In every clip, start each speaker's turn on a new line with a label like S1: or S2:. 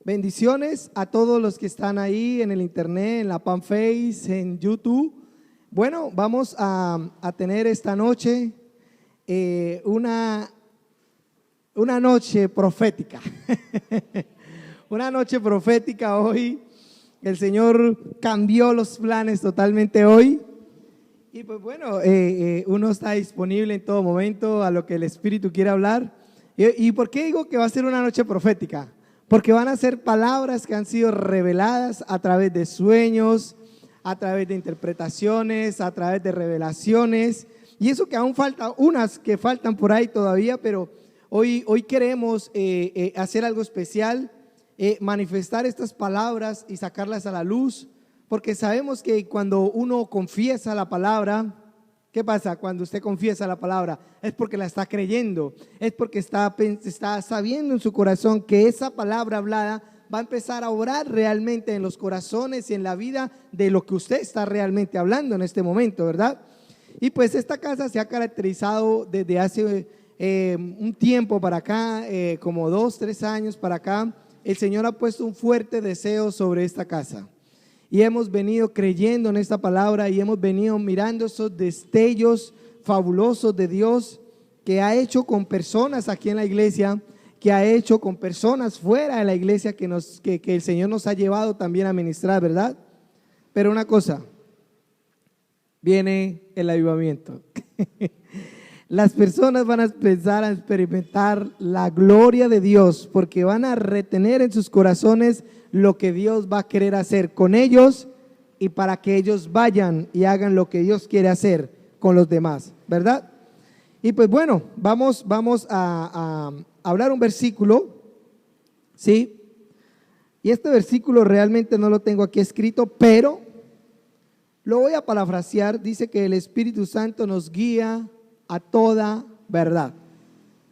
S1: Bendiciones a todos los que están ahí en el internet, en la fanpage, en YouTube. Bueno, vamos a tener esta noche una noche profética. Una noche profética hoy. El Señor cambió los planes totalmente hoy. Y pues bueno, uno está disponible en todo momento a lo que el Espíritu quiere hablar. ¿Y por qué digo que va a ser una noche profética? Porque van a ser palabras que han sido reveladas a través de sueños, a través de interpretaciones, a través de revelaciones. Y eso que aún falta, unas que faltan por ahí todavía, pero hoy queremos hacer algo especial, manifestar estas palabras y sacarlas a la luz, porque sabemos que cuando uno confiesa la palabra, ¿qué pasa? Cuando usted confiesa la palabra, es porque la está creyendo, es porque está sabiendo en su corazón que esa palabra hablada va a empezar a obrar realmente en los corazones y en la vida de lo que usted está realmente hablando en este momento, ¿verdad? Y pues esta casa se ha caracterizado desde hace un tiempo para acá, como 2, 3 años para acá, el Señor ha puesto un fuerte deseo sobre esta casa. Y hemos venido creyendo en esta palabra y hemos venido mirando esos destellos fabulosos de Dios que ha hecho con personas aquí en la iglesia, que ha hecho con personas fuera de la iglesia que el Señor nos ha llevado también a ministrar, ¿verdad? Pero una cosa, viene el avivamiento. Las personas van a empezar a experimentar la gloria de Dios porque van a retener en sus corazones lo que Dios va a querer hacer con ellos y para que ellos vayan y hagan lo que Dios quiere hacer con los demás, ¿verdad? Y pues bueno, vamos a hablar un versículo, ¿sí? Y este versículo realmente no lo tengo aquí escrito, pero lo voy a parafrasear. Dice que el Espíritu Santo nos guía a toda verdad,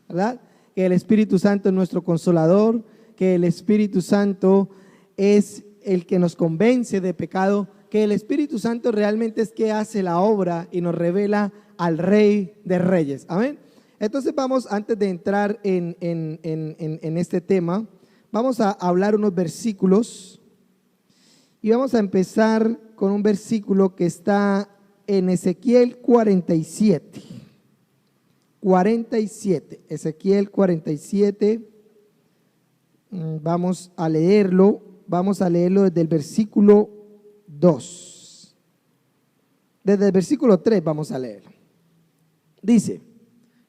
S1: ¿verdad? Que el Espíritu Santo es nuestro consolador, que el Espíritu Santo es el que nos convence de pecado, que el Espíritu Santo realmente es que hace la obra y nos revela al Rey de Reyes. Amén. Entonces vamos, antes de entrar en este tema, vamos a hablar unos versículos y vamos a empezar con un versículo que está en Ezequiel 47. Ezequiel 47, vamos a leerlo desde el versículo 2. Desde el versículo 3 vamos a leerlo. Dice,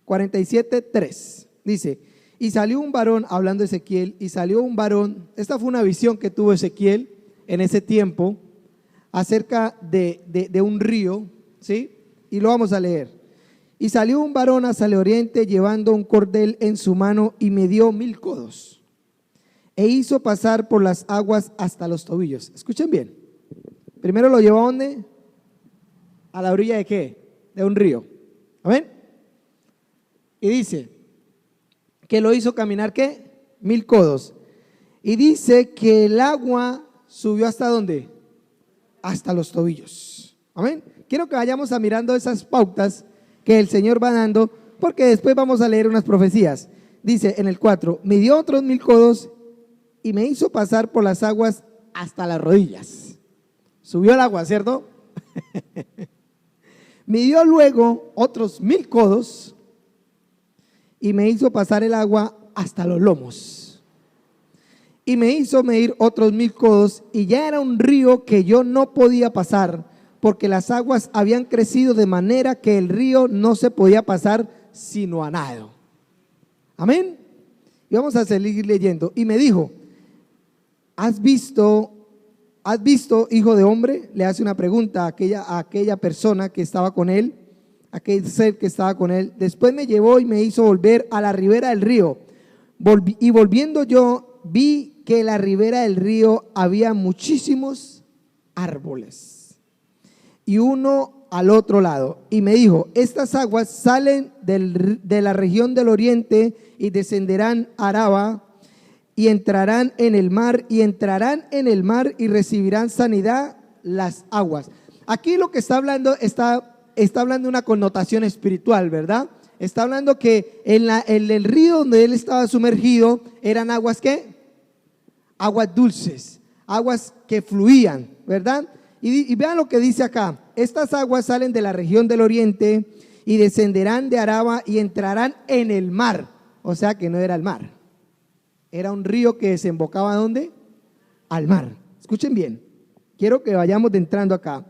S1: 47:3, dice, y salió un varón, hablando de Ezequiel, y salió un varón, esta fue una visión que tuvo Ezequiel en ese tiempo, acerca de un río, ¿sí? Y lo vamos a leer. Y salió un varón hacia el oriente llevando un cordel en su mano y midió 1000 codos e hizo pasar por las aguas hasta los tobillos. Escuchen bien. Primero lo llevó ¿a dónde? A la orilla de ¿qué? De un río. ¿Amén? Y dice que lo hizo caminar ¿qué? 1000 codos. Y dice que el agua subió ¿hasta dónde? Hasta los tobillos. Amén. Quiero que vayamos a mirando esas pautas que el Señor va dando, porque después vamos a leer unas profecías. Dice en el 4, midió otros 1000 codos y me hizo pasar por las aguas hasta las rodillas. Subió el agua, ¿cierto? Midió luego otros 1000 codos y me hizo pasar el agua hasta los lomos. Y me hizo medir otros 1000 codos y ya era un río que yo no podía pasar, porque las aguas habían crecido de manera que el río no se podía pasar sino a nado. Amén. Y vamos a seguir leyendo. Y me dijo, ¿has visto, hijo de hombre? Le hace una pregunta a aquella persona que estaba con él, aquel ser que estaba con él. Después me llevó y me hizo volver a la ribera del río. Y volviendo yo, vi que en la ribera del río había muchísimos árboles y uno al otro lado, y me dijo, estas aguas salen de la región del oriente y descenderán a Araba y entrarán en el mar y recibirán sanidad las aguas. Aquí lo que está hablando, está hablando de una connotación espiritual, ¿verdad? Está hablando que en el río donde él estaba sumergido eran aguas ¿qué? aguas dulces, aguas que fluían, ¿verdad? Y vean lo que dice acá: estas aguas salen de la región del oriente y descenderán de Araba y entrarán en el mar. O sea que no era el mar, era un río que desembocaba, ¿dónde? Al mar. Escuchen bien, quiero que vayamos entrando acá.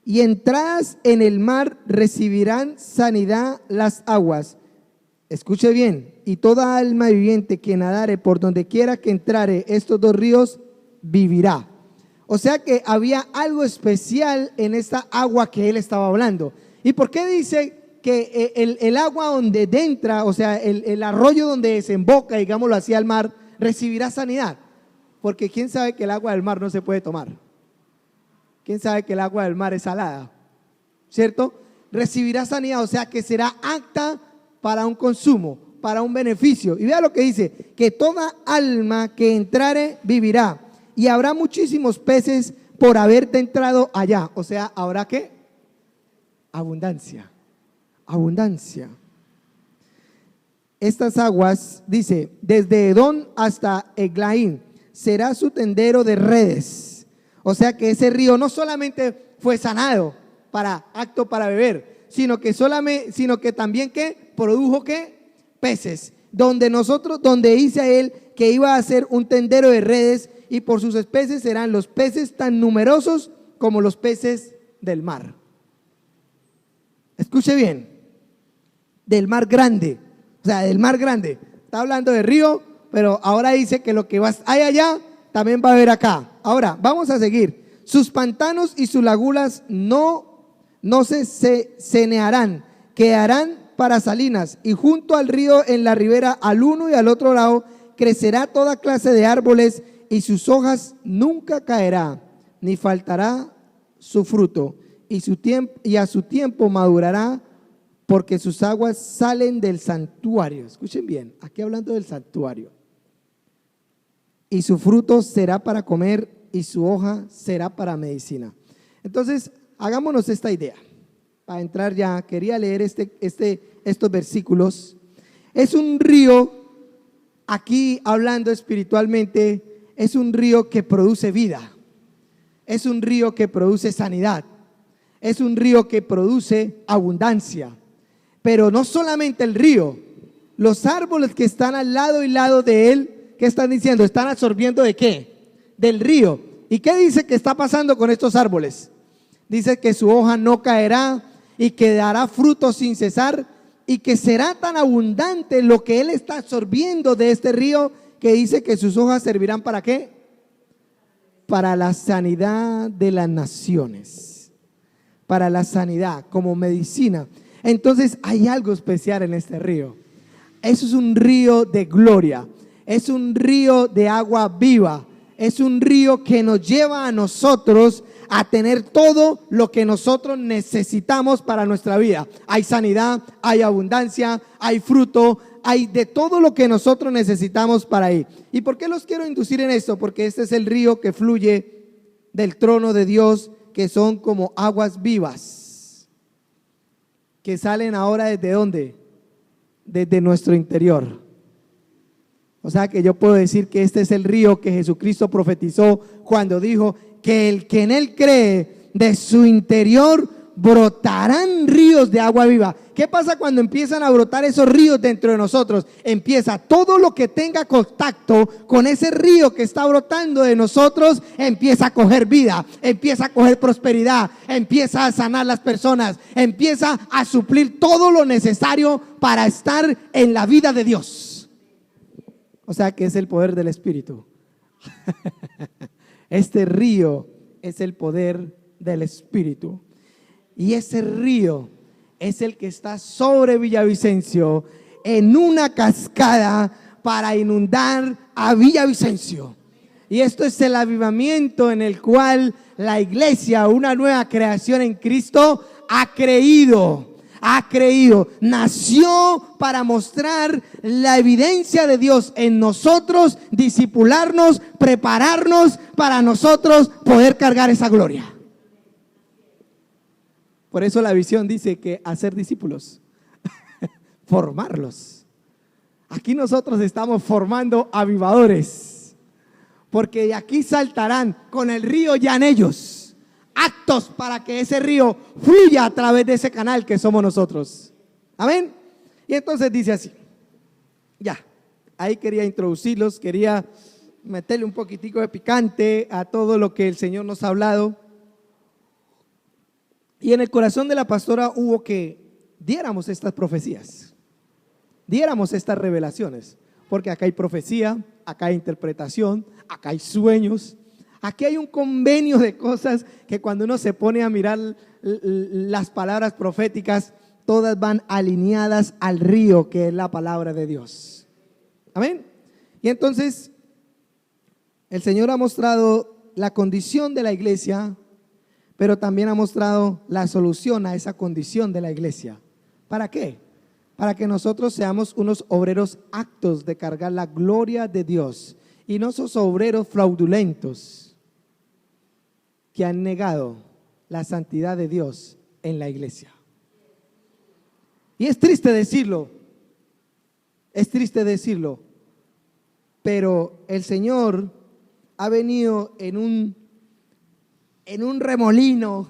S1: Y entradas en el mar recibirán sanidad las aguas. Escuche bien: y toda alma viviente que nadare por donde quiera que entrare estos dos ríos vivirá. O sea que había algo especial en esta agua que él estaba hablando. ¿Y por qué dice que el agua donde entra, o sea, el arroyo donde desemboca, digámoslo así, al mar, recibirá sanidad? Porque quién sabe que el agua del mar no se puede tomar. ¿Quién sabe que el agua del mar es salada? ¿Cierto? Recibirá sanidad, o sea que será apta para un consumo, para un beneficio. Y vea lo que dice: que toda alma que entrare vivirá, y habrá muchísimos peces por haberte entrado allá. O sea, ¿habrá qué? Abundancia, abundancia. Estas aguas, dice, desde Edom hasta Eglaim, será su tendero de redes. O sea que ese río no solamente fue sanado apto para beber, sino que también ¿qué? Produjo ¿qué? Peces, donde dice él que iba a ser un tendero de redes, y por sus especies serán los peces tan numerosos como los peces del mar. Escuche bien: del mar grande, o sea, del mar grande. Está hablando de río, pero ahora dice que lo que hay allá también va a haber acá. Ahora, vamos a seguir. Sus pantanos y sus lagunas no se cenearán, quedarán para salinas, y junto al río en la ribera, al uno y al otro lado, crecerá toda clase de árboles, y sus hojas nunca caerá, ni faltará su fruto, y a su tiempo madurará, porque sus aguas salen del santuario. Escuchen bien, aquí hablando del santuario. Y su fruto será para comer, y su hoja será para medicina. Entonces, hagámonos esta idea. Para entrar ya, quería leer estos versículos. Es un río, aquí hablando espiritualmente, es un río que produce vida, es un río que produce sanidad, es un río que produce abundancia. Pero no solamente el río, los árboles que están al lado y lado de él, ¿qué están diciendo? Están absorbiendo ¿de qué? Del río. ¿Y qué dice que está pasando con estos árboles? Dice que su hoja no caerá y que dará fruto sin cesar, y que será tan abundante lo que él está absorbiendo de este río, que dice que sus hojas servirán ¿para qué? Para la sanidad de las naciones, para la sanidad, como medicina. Entonces hay algo especial en este río. Eso es un río de gloria, es un río de agua viva, es un río que nos lleva a nosotros a tener todo lo que nosotros necesitamos para nuestra vida. Hay sanidad, hay abundancia, hay fruto, hay de todo lo que nosotros necesitamos para ir. ¿Y por qué los quiero inducir en esto? Porque este es el río que fluye del trono de Dios, que son como aguas vivas, que salen ahora ¿desde dónde? Desde nuestro interior. O sea que yo puedo decir que este es el río que Jesucristo profetizó cuando dijo que el que en él cree, de su interior brotarán ríos de agua viva. ¿Qué pasa cuando empiezan a brotar esos ríos dentro de nosotros? Empieza todo lo que tenga contacto con ese río que está brotando de nosotros, empieza a coger vida, empieza a coger prosperidad, empieza a sanar las personas, empieza a suplir todo lo necesario para estar en la vida de Dios. O sea que es el poder del Espíritu. Este río es el poder del Espíritu. Y ese río es el que está sobre Villavicencio, en una cascada para inundar a Villavicencio. Y esto es el avivamiento en el cual la iglesia, una nueva creación en Cristo, ha creído, nació para mostrar la evidencia de Dios en nosotros, discipularnos, prepararnos para nosotros poder cargar esa gloria. Por eso la visión dice que hacer discípulos, formarlos, Aquí nosotros estamos formando avivadores, porque de aquí saltarán con el río ya en ellos, actos para que ese río fluya a través de ese canal que somos nosotros. Amén. Y entonces dice así, ya, ahí quería introducirlos, quería meterle un poquitico de picante a todo lo que el Señor nos ha hablado. Y en el corazón de la pastora hubo que diéramos estas profecías, diéramos estas revelaciones, porque acá hay profecía, acá hay interpretación, acá hay sueños, aquí hay un convenio de cosas que cuando uno se pone a mirar las palabras proféticas, todas van alineadas al río que es la palabra de Dios. Amén. Y entonces el Señor ha mostrado la condición de la iglesia, pero también ha mostrado la solución a esa condición de la iglesia. ¿Para qué? Para que nosotros seamos unos obreros aptos de cargar la gloria de Dios y no esos obreros fraudulentos que han negado la santidad de Dios en la iglesia. Y es triste decirlo, pero el Señor ha venido en un remolino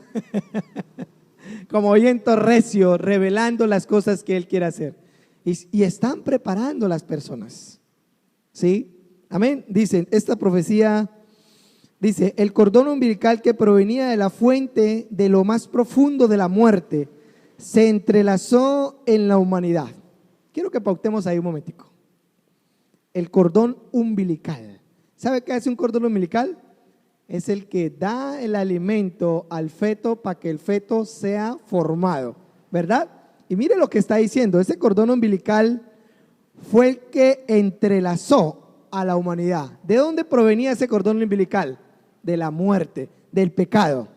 S1: como viento recio, revelando las cosas que Él quiere hacer. Y están preparando las personas. ¿Sí? Amén. Dicen, esta profecía dice, el cordón umbilical que provenía de la fuente de lo más profundo de la muerte se entrelazó en la humanidad. Quiero que pautemos ahí un momentico. El cordón umbilical. ¿Sabe qué hace un cordón umbilical? Es el que da el alimento al feto para que el feto sea formado, ¿verdad? Y mire lo que está diciendo, ese cordón umbilical fue el que entrelazó a la humanidad. ¿De dónde provenía ese cordón umbilical? De la muerte, del pecado.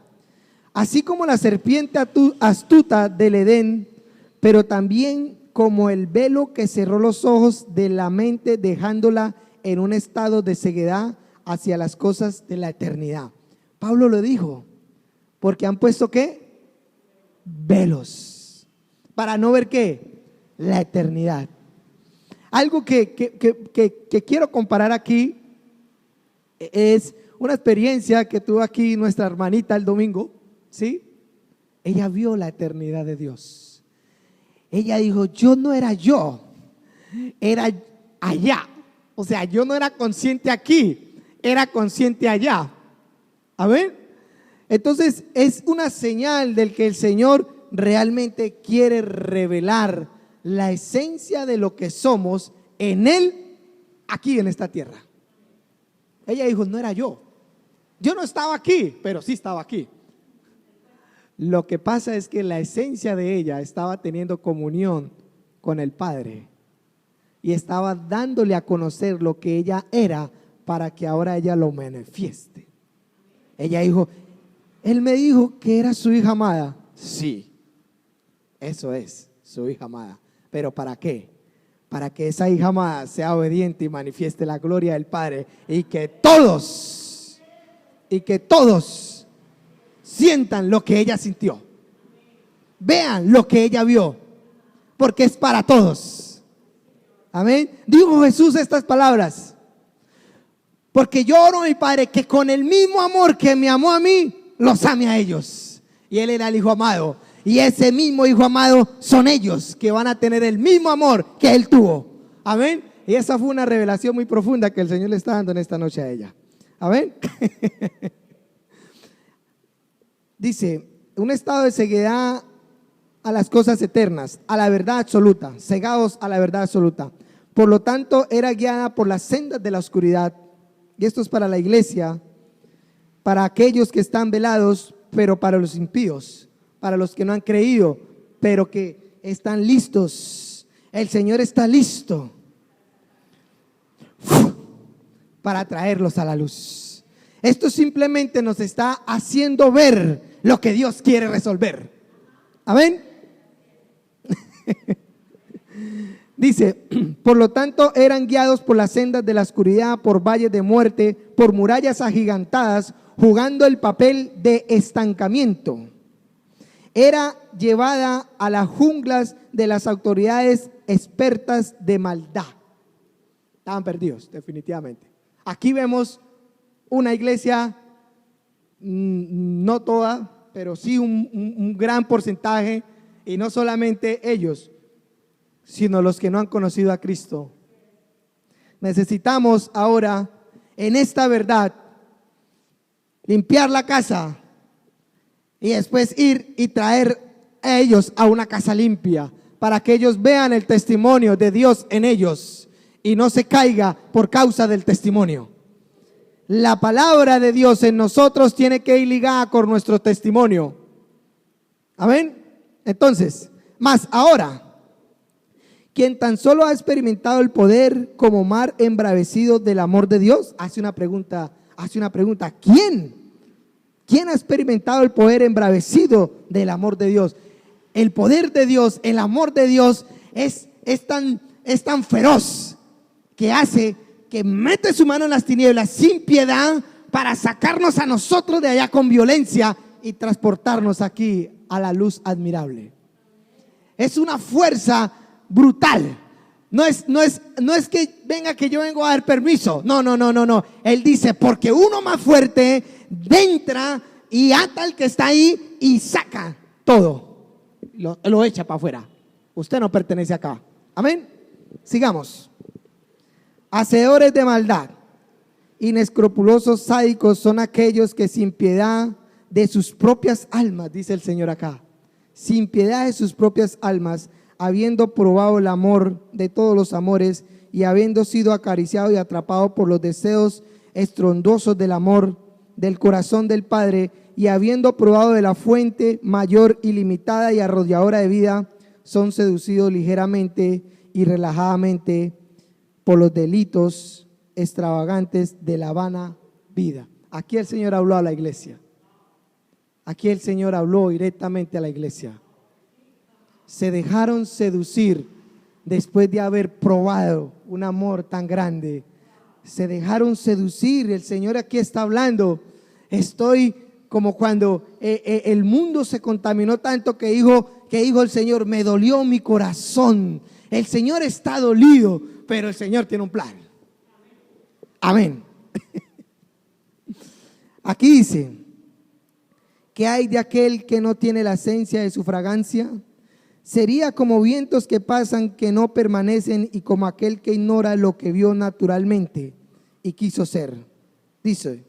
S1: Así como la serpiente astuta del Edén, pero también como el velo que cerró los ojos de la mente, dejándola en un estado de ceguedad hacia las cosas de la eternidad. Pablo lo dijo, porque han puesto ¿qué? Velos, para no ver ¿qué? La eternidad. Algo que quiero comparar aquí es una experiencia que tuvo aquí nuestra hermanita el domingo, ¿sí? Ella vio la eternidad de Dios. Ella dijo, yo no era yo, era allá. O sea, yo no era consciente aquí, era consciente allá. Amén. Entonces es una señal del que el Señor realmente quiere revelar la esencia de lo que somos en Él, aquí en esta tierra. Ella dijo, no era yo no estaba aquí, pero sí estaba aquí. Lo que pasa es que la esencia de ella estaba teniendo comunión con el Padre y estaba dándole a conocer lo que ella era para que ahora ella lo manifieste. Ella dijo, Él me dijo que era su hija amada. Sí, eso es su hija amada. ¿Pero para qué? Para que esa hija amada sea obediente y manifieste la gloria del Padre y que todos sientan lo que ella sintió, vean lo que ella vio, porque es para todos. Amén. Dijo Jesús estas palabras, porque yo oro a mi Padre que con el mismo amor que me amó a mí, los ame a ellos. Y Él era el Hijo amado, y ese mismo Hijo amado son ellos, que van a tener el mismo amor que Él tuvo. Amén. Y esa fue una revelación muy profunda que el Señor le está dando en esta noche a ella. Amén. Dice, un estado de ceguedad a las cosas eternas, a la verdad absoluta, cegados a la verdad absoluta. Por lo tanto, era guiada por las sendas de la oscuridad. Y esto es para la iglesia, para aquellos que están velados, pero para los impíos, para los que no han creído, pero que están listos. El Señor está listo para traerlos a la luz. Esto simplemente nos está haciendo ver lo que Dios quiere resolver. Amén. Dice, por lo tanto eran guiados por las sendas de la oscuridad, por valles de muerte, por murallas agigantadas, jugando el papel de estancamiento. Era llevada a las junglas de las autoridades expertas de maldad. estaban perdidos, definitivamente. Aquí vemos una iglesia, no toda, pero sí un gran porcentaje, y no solamente ellos, sino los que no han conocido a Cristo. Necesitamos ahora, en esta verdad, limpiar la casa y después ir y traer a ellos a una casa limpia, para que ellos vean el testimonio de Dios en ellos y no se caiga por causa del testimonio. La palabra de Dios en nosotros tiene que ir ligada con nuestro testimonio. Amén. Entonces, más ahora, quien tan solo ha experimentado el poder como mar embravecido del amor de Dios, hace una pregunta, ¿quién? ¿Quién ha experimentado el poder embravecido del amor de Dios? El poder de Dios, el amor de Dios es tan feroz que hace que mete su mano en las tinieblas sin piedad para sacarnos a nosotros de allá con violencia y transportarnos aquí a la luz admirable. Es una fuerza brutal. No es que venga, que yo vengo a dar permiso. No. Él dice, porque uno más fuerte entra y ata al que está ahí y saca todo. Lo echa para afuera. Usted no pertenece acá. Amén. Sigamos. Hacedores de maldad, inescrupulosos sádicos son aquellos que sin piedad de sus propias almas, dice el Señor acá, sin piedad de sus propias almas, habiendo probado el amor de todos los amores y habiendo sido acariciado y atrapado por los deseos estrondosos del amor del corazón del Padre, y habiendo probado de la fuente mayor, ilimitada y arrolladora de vida, son seducidos ligeramente y relajadamente por los delitos extravagantes de la vana vida. Aquí el Señor habló a la iglesia. Aquí el Señor habló directamente a la iglesia. Se dejaron seducir después de haber probado un amor tan grande. Se dejaron seducir. El Señor aquí está hablando. Estoy como cuando el mundo se contaminó tanto que dijo el Señor, me dolió mi corazón. El Señor está dolido, pero el Señor tiene un plan. Amén. Aquí dice, ¿qué hay de aquel que no tiene la esencia de su fragancia? Sería como vientos que pasan, que no permanecen, y como aquel que ignora lo que vio naturalmente y quiso ser. Dice,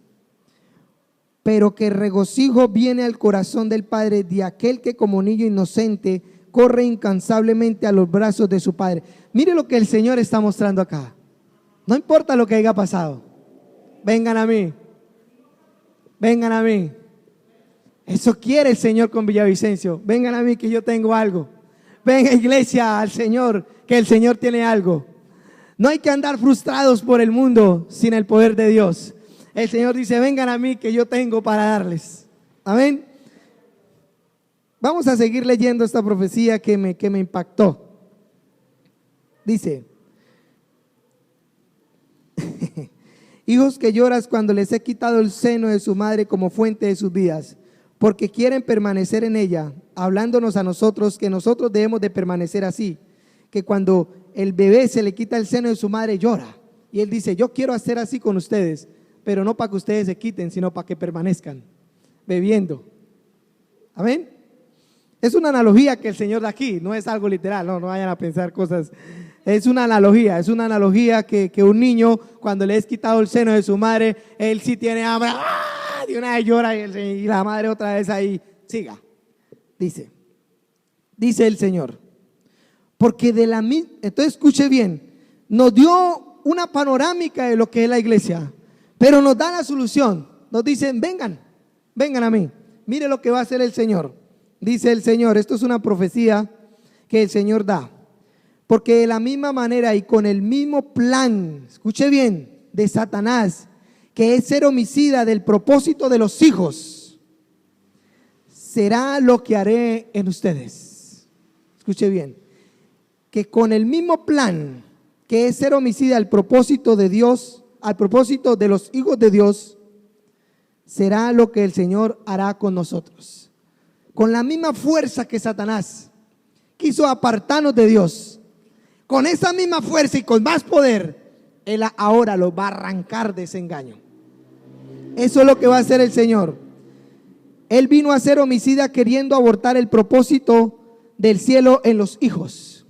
S1: pero que regocijo viene al corazón del Padre de aquel que como niño inocente corre incansablemente a los brazos de su Padre. Mire lo que el Señor está mostrando acá. No importa lo que haya pasado, vengan a mí, vengan a mí. Eso quiere el Señor con Villavicencio. Vengan a mí que yo tengo algo. Venga, iglesia, al Señor, que el Señor tiene algo. No hay que andar frustrados por el mundo sin el poder de Dios. El Señor dice, vengan a mí que yo tengo para darles. Amén. Vamos a seguir leyendo esta profecía que me impactó. Dice, hijos que lloras cuando les he quitado el seno de su madre como fuente de sus vidas, porque quieren permanecer en ella, hablándonos a nosotros que nosotros debemos de permanecer así, que cuando el bebé se le quita el seno de su madre llora, y él dice, yo quiero hacer así con ustedes, pero no para que ustedes se quiten, sino para que permanezcan bebiendo. Amén. Es una analogía que el Señor da aquí, no es algo literal, no vayan a pensar cosas. Es una analogía que un niño cuando le es quitado el seno de su madre, él sí tiene hambre, ¡ah! De una vez llora y la madre otra vez ahí, siga. Dice el Señor, porque de la misma, entonces escuche bien, nos dio una panorámica de lo que es la iglesia, pero nos da la solución, nos dicen, vengan a mí, mire lo que va a hacer el Señor. Dice el Señor, esto es una profecía que el Señor da, porque de la misma manera y con el mismo plan, escuche bien, de Satanás, que es ser homicida del propósito de los hijos, será lo que haré en ustedes. Escuche bien, que con el mismo plan que es ser homicida al propósito de Dios, al propósito de los hijos de Dios, será lo que el Señor hará con nosotros. Con la misma fuerza que Satanás quiso apartarnos de Dios, con esa misma fuerza y con más poder, Él ahora los va a arrancar de ese engaño. Eso es lo que va a hacer el Señor. Él vino a ser homicida queriendo abortar el propósito del cielo en los hijos.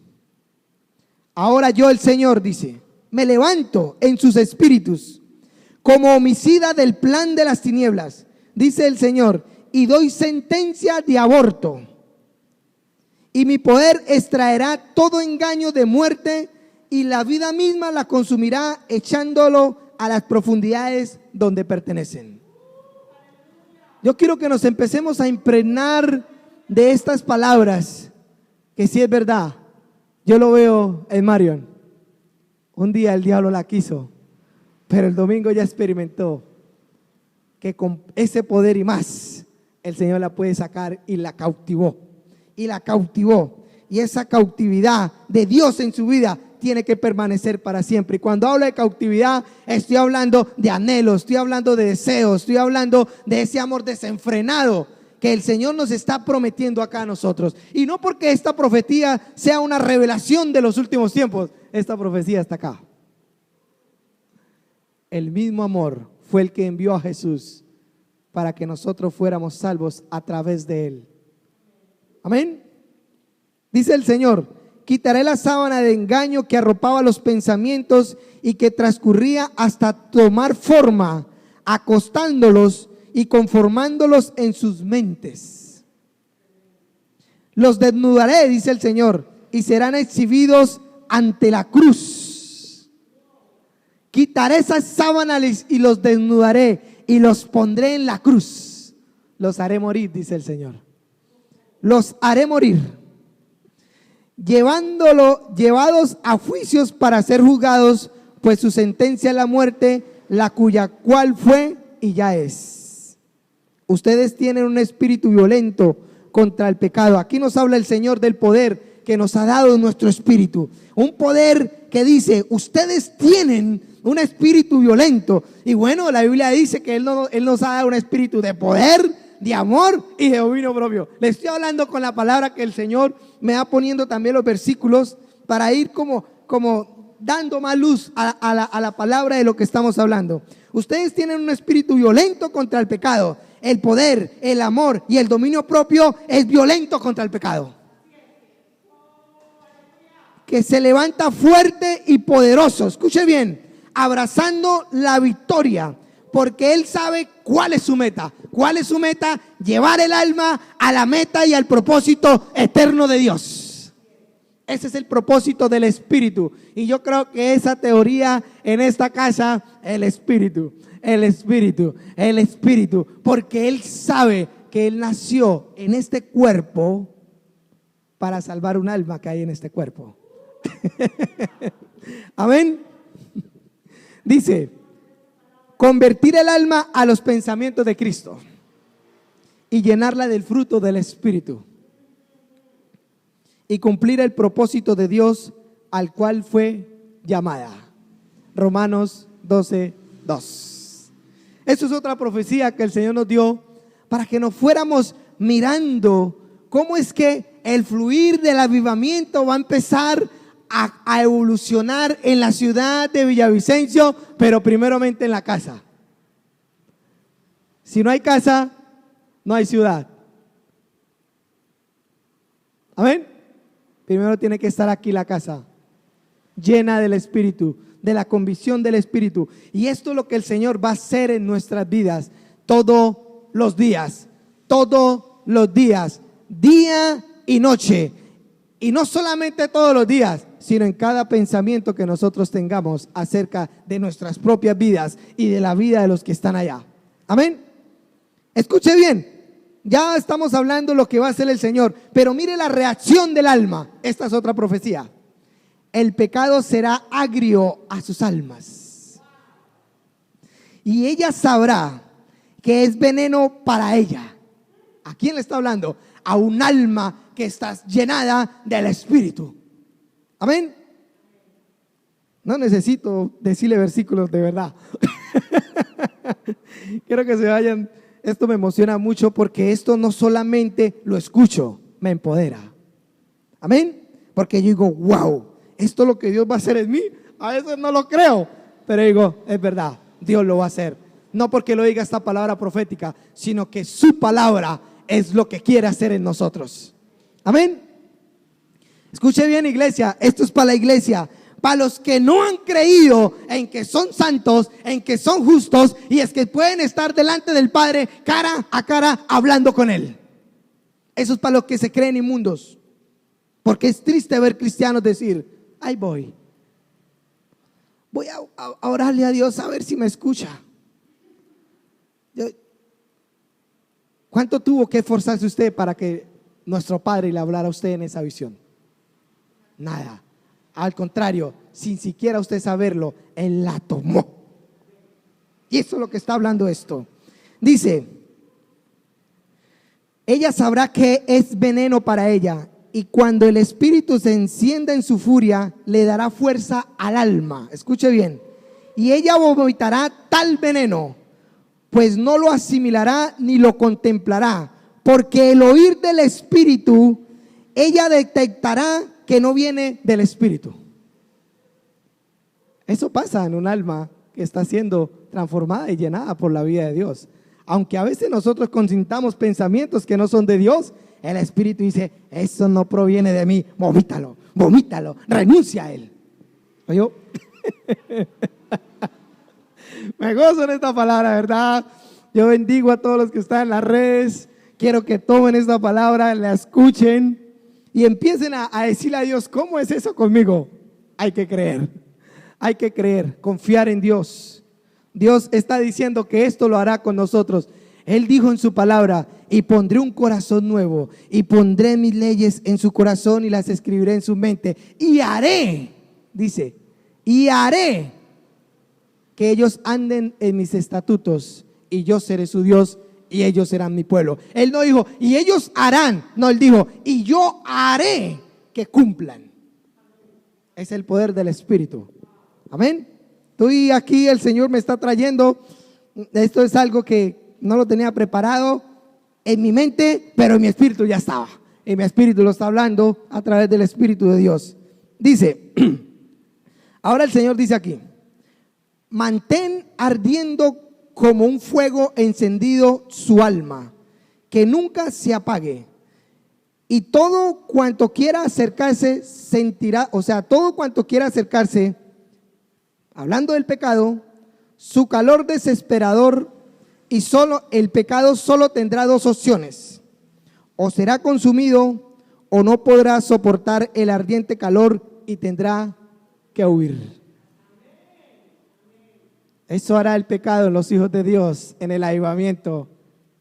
S1: Ahora yo, el Señor, dice, me levanto en sus espíritus como homicida del plan de las tinieblas, dice el Señor, y doy sentencia de aborto. Y mi poder extraerá todo engaño de muerte, y la vida misma la consumirá, echándolo a las profundidades donde pertenecen. Yo quiero que nos empecemos a impregnar de estas palabras, que si es verdad. Yo lo veo en Marion. Un día el diablo la quiso, pero el domingo ya experimentó que con ese poder y más, el Señor la puede sacar, y la cautivó. Y la cautivó. Y esa cautividad de Dios en su vida tiene que permanecer para siempre. Y cuando hablo de cautividad, estoy hablando de anhelos, estoy hablando de deseos, estoy hablando de ese amor desenfrenado que el Señor nos está prometiendo acá a nosotros. Y no porque esta profecía sea una revelación de los últimos tiempos, esta profecía está acá. El mismo amor fue el que envió a Jesús para que nosotros fuéramos salvos a través de Él. Amén. Dice el Señor: quitaré la sábana de engaño que arropaba los pensamientos y que transcurría hasta tomar forma, acostándolos y conformándolos en sus mentes. Los desnudaré, dice el Señor, y serán exhibidos ante la cruz. Quitaré esas sábanas y los desnudaré y los pondré en la cruz. Los haré morir, dice el Señor. Los haré morir, llevados a juicios para ser juzgados, pues su sentencia es la muerte, la cuya cual fue y ya es. Ustedes tienen un espíritu violento contra el pecado. Aquí nos habla el Señor del poder que nos ha dado nuestro espíritu. Un poder que dice, ustedes tienen un espíritu violento. Y bueno, la Biblia dice que Él nos ha dado un espíritu de poder, de amor y de dominio propio. Le estoy hablando con la palabra que el Señor me va poniendo también los versículos para ir como dando más luz a la palabra de lo que estamos hablando. Ustedes tienen un espíritu violento contra el pecado. El poder, el amor y el dominio propio es violento contra el pecado, que se levanta fuerte y poderoso. Escuche bien, abrazando la victoria, porque Él sabe cuál es su meta. ¿Cuál es su meta? Llevar el alma a la meta y al propósito eterno de Dios. Ese es el propósito del Espíritu. Y yo creo que esa teoría en esta casa, el Espíritu, porque Él sabe que Él nació en este cuerpo para salvar un alma que hay en este cuerpo. Amén. Dice: convertir el alma a los pensamientos de Cristo y llenarla del fruto del Espíritu y cumplir el propósito de Dios al cual fue llamada. Romanos 12:2. Eso es otra profecía que el Señor nos dio para que nos fuéramos mirando cómo es que el fluir del avivamiento va a empezar a evolucionar en la ciudad de Villavicencio, pero primeramente en la casa. Si no hay casa, no hay ciudad. Amén. Primero tiene que estar aquí la casa, llena del Espíritu, de la convicción del Espíritu. Y esto es lo que el Señor va a hacer en nuestras vidas todos los días, día y noche. Y no solamente todos los días, sino en cada pensamiento que nosotros tengamos acerca de nuestras propias vidas y de la vida de los que están allá. Amén. Escuche bien, ya estamos hablando de lo que va a hacer el Señor, pero mire la reacción del alma. Esta es otra profecía. El pecado será agrio a sus almas, y ella sabrá que es veneno para ella. ¿A quién le está hablando? A un alma que está llenada del Espíritu. Amén. No necesito decirle versículos de verdad. Quiero que se vayan. Esto me emociona mucho porque esto no solamente lo escucho, me empodera. Amén. Porque yo digo, wow, esto es lo que Dios va a hacer en mí. A veces no lo creo, pero digo, es verdad, Dios lo va a hacer. No porque lo diga esta palabra profética, sino que su palabra es lo que quiere hacer en nosotros. Amén. Escuche bien, iglesia, esto es para la iglesia, para los que no han creído en que son santos, en que son justos, y es que pueden estar delante del Padre cara a cara hablando con Él. Eso es para los que se creen inmundos, porque es triste ver cristianos decir, ahí voy a orarle a Dios a ver si me escucha. ¿Cuánto tuvo que esforzarse usted para que nuestro Padre le hablara a usted en esa visión? Nada. Al contrario, sin siquiera usted saberlo, Él la tomó. Y eso es lo que está hablando esto. Dice, ella sabrá que es veneno para ella, y cuando el espíritu se encienda en su furia, le dará fuerza al alma. Escuche bien. Y ella vomitará tal veneno, pues no lo asimilará ni lo contemplará, porque el oír del espíritu, ella detectará que no viene del espíritu. Eso pasa en un alma que está siendo transformada y llenada por la vida de Dios. Aunque a veces nosotros consintamos pensamientos que no son de Dios, el espíritu dice, eso no proviene de mí, vomítalo, renuncia a él. ¿Oyó? Me gozo en esta palabra, ¿verdad? Yo bendigo a todos los que están en las redes. Quiero que tomen esta palabra, la escuchen y empiecen a decirle a Dios, ¿cómo es eso conmigo? Hay que creer, confiar en Dios. Dios está diciendo que esto lo hará con nosotros. Él dijo en su palabra, y pondré un corazón nuevo, y pondré mis leyes en su corazón y las escribiré en su mente, y haré, dice, y haré que ellos anden en mis estatutos, y yo seré su Dios, y ellos serán mi pueblo. Él no dijo, y ellos harán, no, él dijo, y yo haré que cumplan. Es el poder del Espíritu. Amén. Estoy aquí, el Señor me está trayendo, esto es algo que no lo tenía preparado en mi mente, pero en mi espíritu ya estaba. En mi espíritu lo está hablando a través del Espíritu de Dios. Dice, ahora el Señor dice aquí, mantén ardiendo como un fuego encendido su alma, que nunca se apague. Y todo cuanto quiera acercarse sentirá, o sea, todo cuanto quiera acercarse, hablando del pecado, su calor desesperador, y solo el pecado solo tendrá dos opciones: o será consumido o no podrá soportar el ardiente calor y tendrá que huir. Eso hará el pecado en los hijos de Dios en el avivamiento,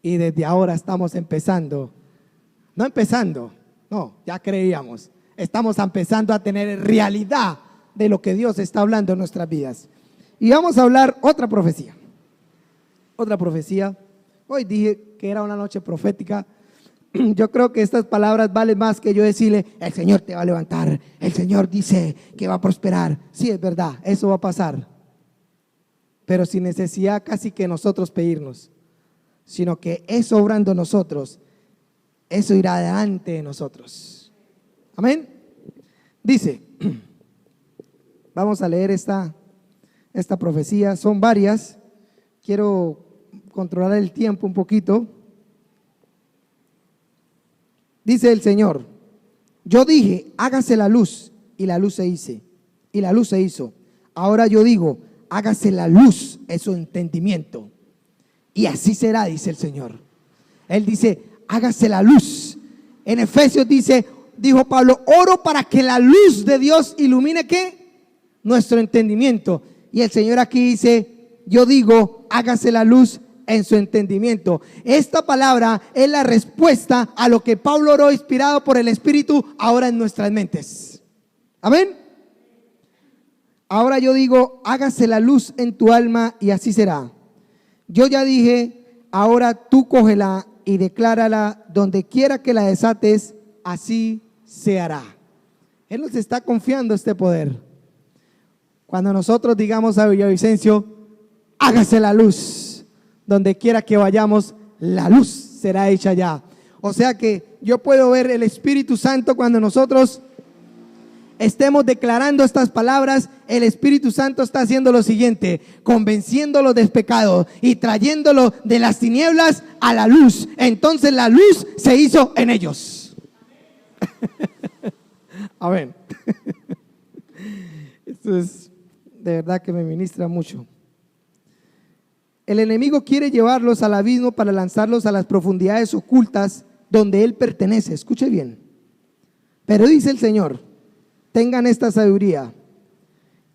S1: y desde ahora estamos empezando. No, ya creíamos. Estamos empezando a tener realidad de lo que Dios está hablando en nuestras vidas. Y vamos a hablar otra profecía. Hoy dije que era una noche profética. Yo creo que estas palabras valen más que yo decirle, el Señor te va a levantar, el Señor dice que va a prosperar. Sí, es verdad, eso va a pasar, pero sin necesidad casi que nosotros pedirnos, sino que eso obrando nosotros, eso irá adelante de nosotros. Amén. Dice, vamos a leer esta profecía, son varias. Quiero controlar el tiempo un poquito. Dice el Señor, yo dije, hágase la luz, y la luz se hizo. Ahora yo digo, hágase la luz en su entendimiento, y así será, dice el Señor. Él dice, hágase la luz. En Efesios dijo Pablo, oro para que la luz de Dios ilumine ¿qué? Nuestro entendimiento. Y el Señor aquí dice, yo digo, hágase la luz en su entendimiento. Esta palabra es la respuesta a lo que Pablo oró inspirado por el Espíritu ahora en nuestras mentes. Amén. Ahora yo digo, hágase la luz en tu alma y así será. Yo ya dije, ahora tú cógela y declárala donde quiera que la desates, así se hará. Él nos está confiando este poder. Cuando nosotros digamos a Villavicencio, hágase la luz, donde quiera que vayamos, la luz será hecha ya. O sea que yo puedo ver el Espíritu Santo cuando nosotros estemos declarando estas palabras, el Espíritu Santo está haciendo lo siguiente: convenciéndolo del pecado y trayéndolo de las tinieblas a la luz. Entonces la luz se hizo en ellos. Amén. Esto es de verdad que me ministra mucho. El enemigo quiere llevarlos al abismo para lanzarlos a las profundidades ocultas donde él pertenece. Escuche bien. Pero dice el Señor: tengan esta sabiduría,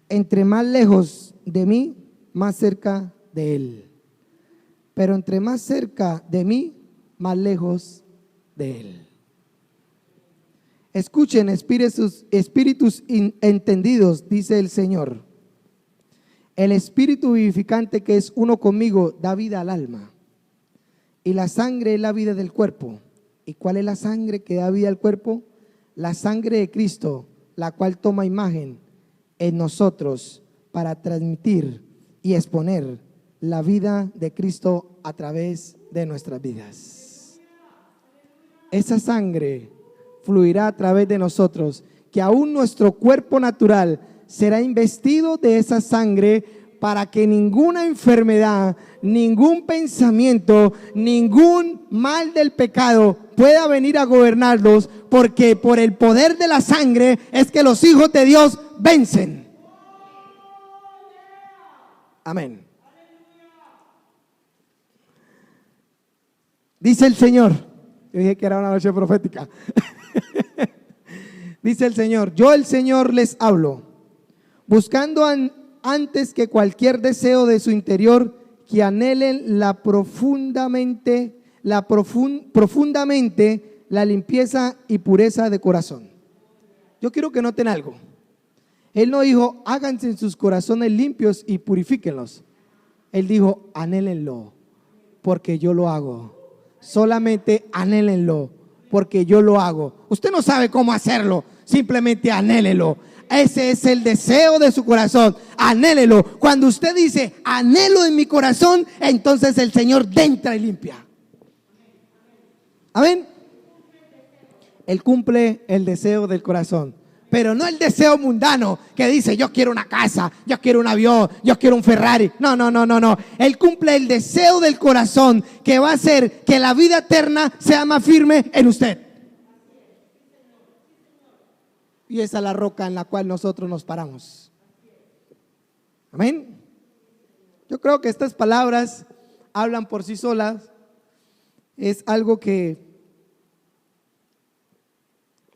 S1: entre más lejos de mí, más cerca de él. Pero entre más cerca de mí, más lejos de él. Escuchen, espíritus entendidos, dice el Señor. El espíritu vivificante que es uno conmigo da vida al alma. Y la sangre es la vida del cuerpo. ¿Y cuál es la sangre que da vida al cuerpo? La sangre de Cristo, la cual toma imagen en nosotros para transmitir y exponer la vida de Cristo a través de nuestras vidas. Esa sangre fluirá a través de nosotros, que aún nuestro cuerpo natural será investido de esa sangre, para que ninguna enfermedad, ningún pensamiento, ningún mal del pecado pueda venir a gobernarlos, porque por el poder de la sangre es que los hijos de Dios vencen. Amén. Dice el Señor, yo dije que era una noche profética. Dice el Señor: yo el Señor les hablo, buscando antes que cualquier deseo de su interior, que anhelen profundamente la limpieza y pureza de corazón. Yo quiero que noten algo. Él no dijo: háganse en sus corazones limpios y purifíquenlos. Él dijo: anhélenlo, porque yo lo hago. Solamente anhélenlo, porque yo lo hago. Usted no sabe cómo hacerlo, simplemente anhélelo. Ese es el deseo de su corazón. Anhélelo. Cuando usted dice: anhelo en mi corazón, entonces el Señor entra y limpia. Amén. Él cumple el deseo del corazón, pero no el deseo mundano que dice: yo quiero una casa, yo quiero un avión, yo quiero un Ferrari. No. Él cumple el deseo del corazón, que va a hacer que la vida eterna sea más firme en usted. Y esa es la roca en la cual nosotros nos paramos. Amén. Yo creo que estas palabras hablan por sí solas. Es algo que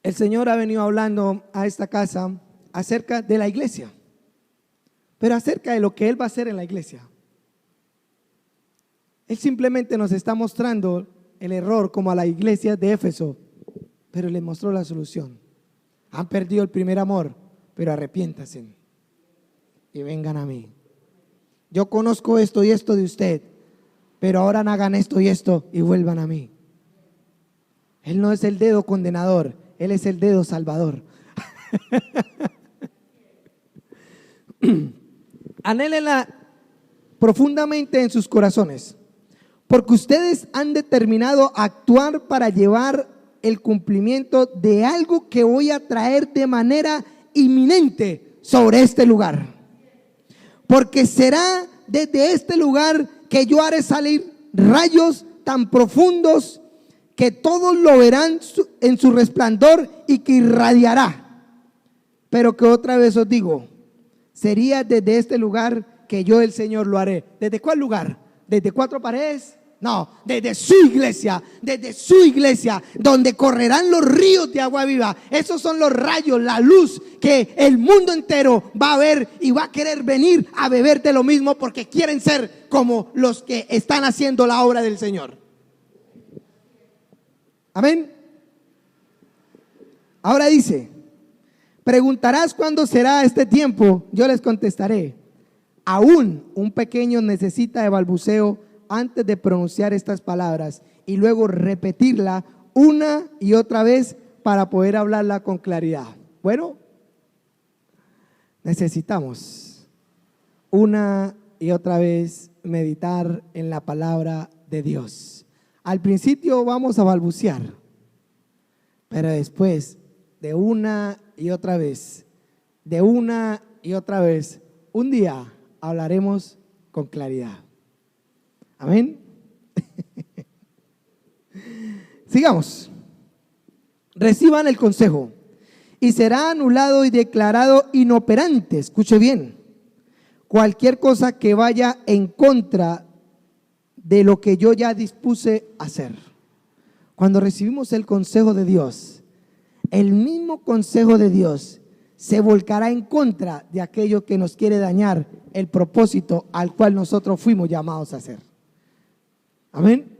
S1: el Señor ha venido hablando a esta casa acerca de la iglesia, pero acerca de lo que Él va a hacer en la iglesia. Él simplemente nos está mostrando el error, como a la iglesia de Éfeso, pero le mostró la solución. Han perdido el primer amor, pero arrepiéntanse y vengan a mí. Yo conozco esto y esto de usted, pero ahora hagan esto y esto y vuelvan a mí. Él no es el dedo condenador, Él es el dedo salvador. Anhélenla profundamente en sus corazones, porque ustedes han determinado actuar para llevar el cumplimiento de algo que voy a traer de manera inminente sobre este lugar. Porque será desde este lugar que yo haré salir rayos tan profundos que todos lo verán en su resplandor y que irradiará. Pero que otra vez os digo, sería desde este lugar que yo, el Señor, lo haré. ¿Desde cuál lugar? ¿Desde cuatro paredes? No, desde su iglesia, donde correrán los ríos de agua viva. Esos son los rayos, la luz que el mundo entero va a ver y va a querer venir a beber de lo mismo, porque quieren ser como los que están haciendo la obra del Señor. Amén. Ahora dice: preguntarás cuándo será este tiempo. Yo les contestaré: aún un pequeño necesita de balbuceo antes de pronunciar estas palabras y luego repetirla una y otra vez para poder hablarla con claridad. Bueno, necesitamos una y otra vez meditar en la palabra de Dios. Al principio vamos a balbucear, pero después de una y otra vez de una y otra vez. Un día hablaremos con claridad. Amén. Sigamos. Reciban el consejo y será anulado y declarado inoperante. Escuche bien. Cualquier cosa que vaya en contra de lo que yo ya dispuse hacer. Cuando recibimos el consejo de Dios, el mismo consejo de Dios se volcará en contra de aquello que nos quiere dañar el propósito al cual nosotros fuimos llamados a hacer. Amén.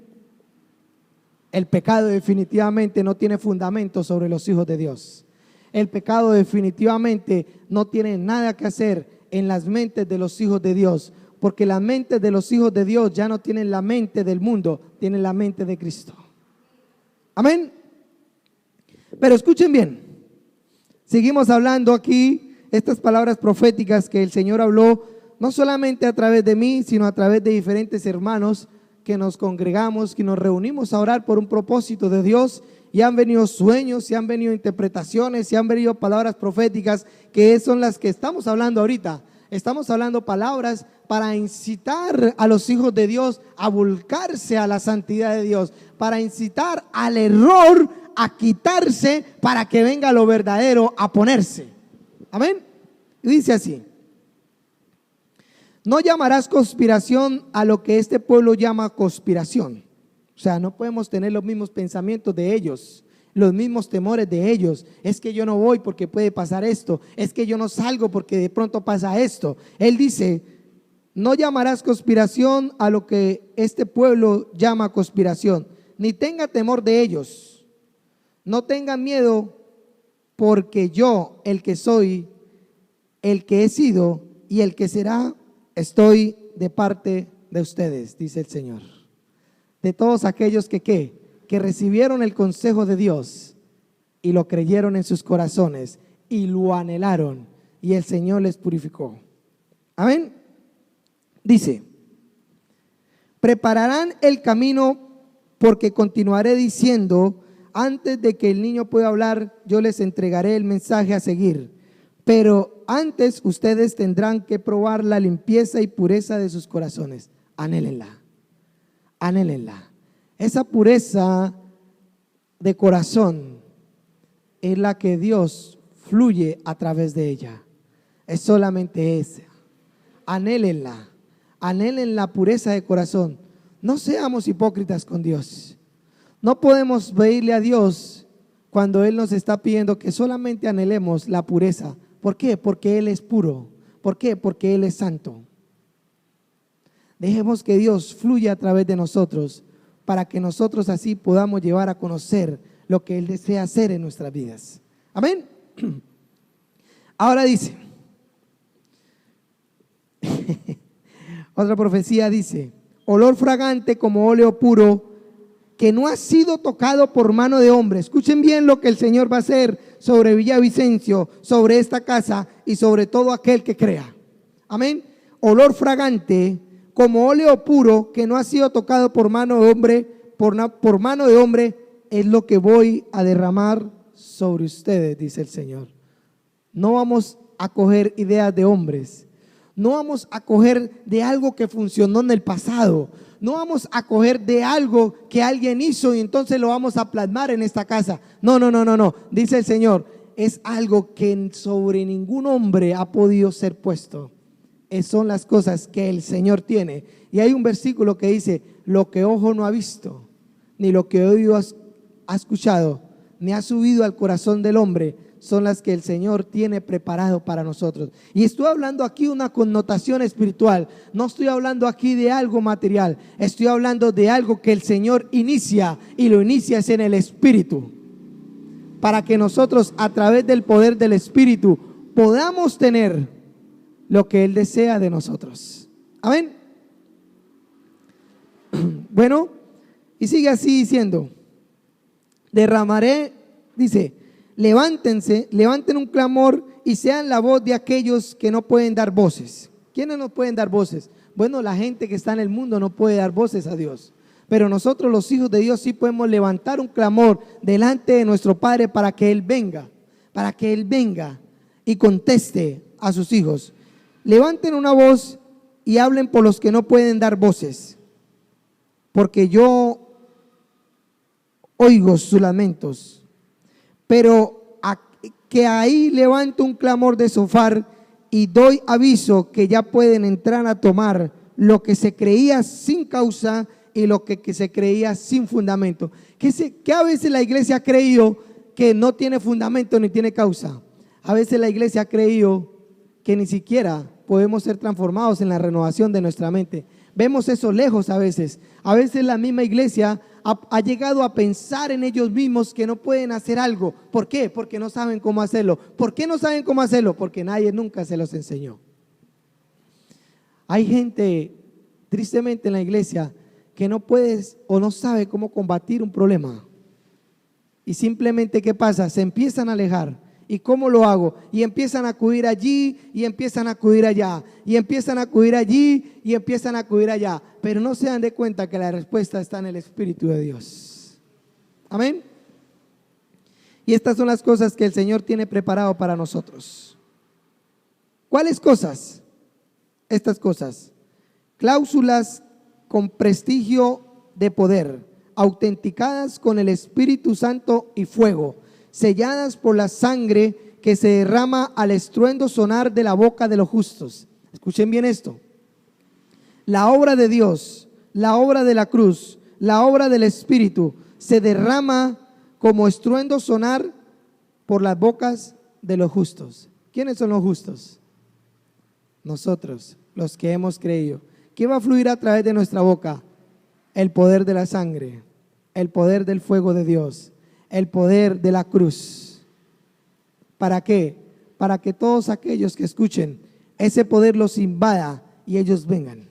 S1: El pecado definitivamente no tiene fundamento sobre los hijos de Dios. El pecado definitivamente no tiene nada que hacer en las mentes de los hijos de Dios, porque las mentes de los hijos de Dios ya no tienen la mente del mundo, tienen la mente de Cristo. Amén. Pero escuchen bien, seguimos hablando aquí estas palabras proféticas que el Señor habló, no solamente a través de mí, sino a través de diferentes hermanos que nos congregamos, que nos reunimos a orar por un propósito de Dios, y han venido sueños, y han venido interpretaciones, y han venido palabras proféticas, que son las que estamos hablando ahorita. Estamos hablando palabras para incitar a los hijos de Dios a volcarse a la santidad de Dios, para incitar al error a quitarse, para que venga lo verdadero a ponerse. Amén. Y dice así: no llamarás conspiración a lo que este pueblo llama conspiración. O sea, no podemos tener los mismos pensamientos de ellos, los mismos temores de ellos. Es que yo no voy porque puede pasar esto, es que yo no salgo porque de pronto pasa esto. Él dice: no llamarás conspiración a lo que este pueblo llama conspiración, ni tenga temor de ellos. No tengan miedo, porque yo, el que soy, el que he sido y el que será, estoy de parte de ustedes, dice el Señor. De todos aquellos que recibieron el consejo de Dios y lo creyeron en sus corazones y lo anhelaron, y el Señor les purificó. Amén. Dice: prepararán el camino, porque continuaré diciendo, antes de que el niño pueda hablar, yo les entregaré el mensaje a seguir. Pero antes ustedes tendrán que probar la limpieza y pureza de sus corazones. Anhélenla, anhélenla. Esa pureza de corazón es la que Dios fluye a través de ella. Es solamente esa. Anhélenla, anhelen la pureza de corazón. No seamos hipócritas con Dios. No podemos pedirle a Dios cuando Él nos está pidiendo que solamente anhelemos la pureza. ¿Por qué? Porque Él es puro. ¿Por qué? Porque Él es santo. Dejemos que Dios fluya a través de nosotros, para que nosotros así podamos llevar a conocer lo que Él desea hacer en nuestras vidas. Amén. Ahora dice, otra profecía dice: olor fragante como óleo puro, que no ha sido tocado por mano de hombre. Escuchen bien lo que el Señor va a hacer sobre Villavicencio, sobre esta casa y sobre todo aquel que crea. Amén. Olor fragante como óleo puro, que no ha sido tocado por mano de hombre, por mano de hombre, es lo que voy a derramar sobre ustedes, dice el Señor. No vamos a coger ideas de hombres, no vamos a coger de algo que funcionó en el pasado, no vamos a coger de algo que alguien hizo y entonces lo vamos a plasmar en esta casa. No, dice el Señor, es algo que sobre ningún hombre ha podido ser puesto. Son las cosas que el Señor tiene. Y hay un versículo que dice: lo que ojo no ha visto, ni lo que oído ha escuchado, ni ha subido al corazón del hombre, son las que el Señor tiene preparado para nosotros. Y estoy hablando aquí de una connotación espiritual. No estoy hablando aquí de algo material. Estoy hablando de algo que el Señor inicia, y lo inicia es en el Espíritu, para que nosotros, a través del poder del Espíritu, podamos tener lo que Él desea de nosotros. Amén. Bueno, y sigue así diciendo: derramaré, dice, levanten un clamor y sean la voz de aquellos que no pueden dar voces. ¿Quiénes no pueden dar voces? Bueno, la gente que está en el mundo no puede dar voces a Dios, pero nosotros, los hijos de Dios, sí podemos levantar un clamor delante de nuestro Padre para que Él venga, y conteste a sus hijos. Levanten una voz y hablen por los que no pueden dar voces, porque yo oigo sus lamentos. Pero que ahí levanto un clamor de zofar y doy aviso que ya pueden entrar a tomar lo que se creía sin causa y lo que se creía sin fundamento. Que a veces la iglesia ha creído que no tiene fundamento ni tiene causa. A veces la iglesia ha creído que ni siquiera podemos ser transformados en la renovación de nuestra mente. Vemos eso lejos a veces. A veces la misma iglesia ha llegado a pensar en ellos mismos que no pueden hacer algo. ¿Por qué? Porque no saben cómo hacerlo. ¿Por qué no saben cómo hacerlo? Porque nadie nunca se los enseñó. Hay gente, tristemente en la iglesia, que no puede o no sabe cómo combatir un problema. Y simplemente, ¿qué pasa? Se empiezan a alejar. ¿Y cómo lo hago? Y empiezan a acudir allí y empiezan a acudir allá. Y empiezan a acudir allí y empiezan a acudir allá. Pero no se dan de cuenta que la respuesta está en el Espíritu de Dios. Amén. Y estas son las cosas que el Señor tiene preparado para nosotros. ¿Cuáles cosas? Estas cosas. Cláusulas con prestigio de poder, autenticadas con el Espíritu Santo y fuego, selladas por la sangre que se derrama al estruendo sonar de la boca de los justos. Escuchen bien esto. La obra de Dios, la obra de la cruz, la obra del Espíritu se derrama como estruendo sonar por las bocas de los justos. ¿Quiénes son los justos? Nosotros, los que hemos creído. ¿Qué va a fluir a través de nuestra boca? El poder de la sangre, el poder del fuego de Dios, el poder de la cruz. ¿Para qué? Para que todos aquellos que escuchen, ese poder los invada y ellos vengan.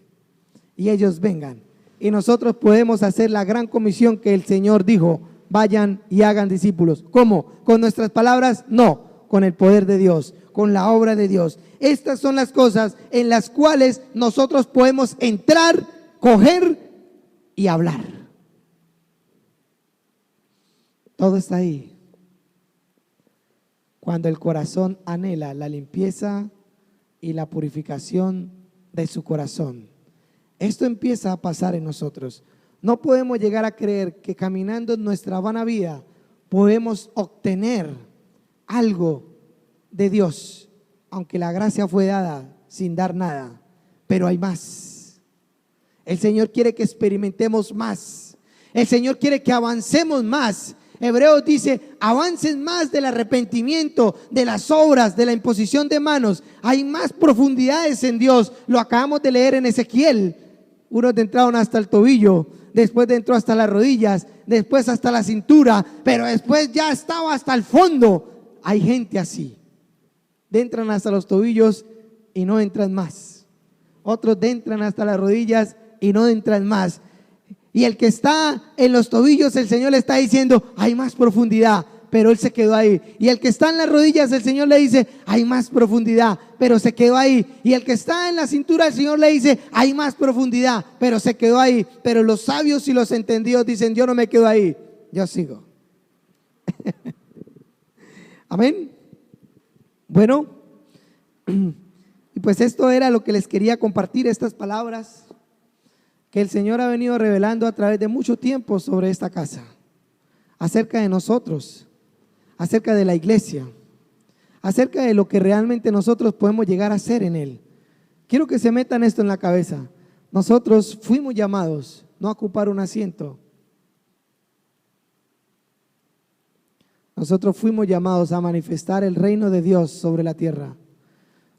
S1: Y ellos vengan. Y nosotros podemos hacer la gran comisión que el Señor dijo: vayan y hagan discípulos. ¿Cómo? ¿Con nuestras palabras? No, con el poder de Dios, con la obra de Dios. Estas son las cosas en las cuales nosotros podemos entrar, coger y hablar. Todo está ahí. Cuando el corazón anhela la limpieza y la purificación de su corazón, esto empieza a pasar en nosotros. No podemos llegar a creer que caminando en nuestra vana vida podemos obtener algo de Dios, aunque la gracia fue dada sin dar nada, pero hay más. El Señor quiere que experimentemos más. El Señor quiere que avancemos más. Hebreos dice: avancen más del arrepentimiento, de las obras, de la imposición de manos. Hay más profundidades en Dios. Lo acabamos de leer en Ezequiel. Unos entraron hasta el tobillo, después entró hasta las rodillas, después hasta la cintura, pero después ya estaba hasta el fondo. Hay gente así. Entran hasta los tobillos y no entran más. Otros entran hasta las rodillas y no entran más. Y el que está en los tobillos, el Señor le está diciendo: hay más profundidad, pero él se quedó ahí. Y el que está en las rodillas, el Señor le dice: hay más profundidad, pero se quedó ahí. Y el que está en la cintura, el Señor le dice: hay más profundidad, pero se quedó ahí. Pero los sabios y los entendidos dicen: yo no me quedo ahí, yo sigo. Amén. Bueno, y pues esto era lo que les quería compartir, estas palabras que el Señor ha venido revelando a través de mucho tiempo sobre esta casa, acerca de nosotros, acerca de la iglesia, acerca de lo que realmente nosotros podemos llegar a ser en Él. Quiero que se metan esto en la cabeza. Nosotros fuimos llamados no a ocupar un asiento. Nosotros fuimos llamados a manifestar el reino de Dios sobre la tierra.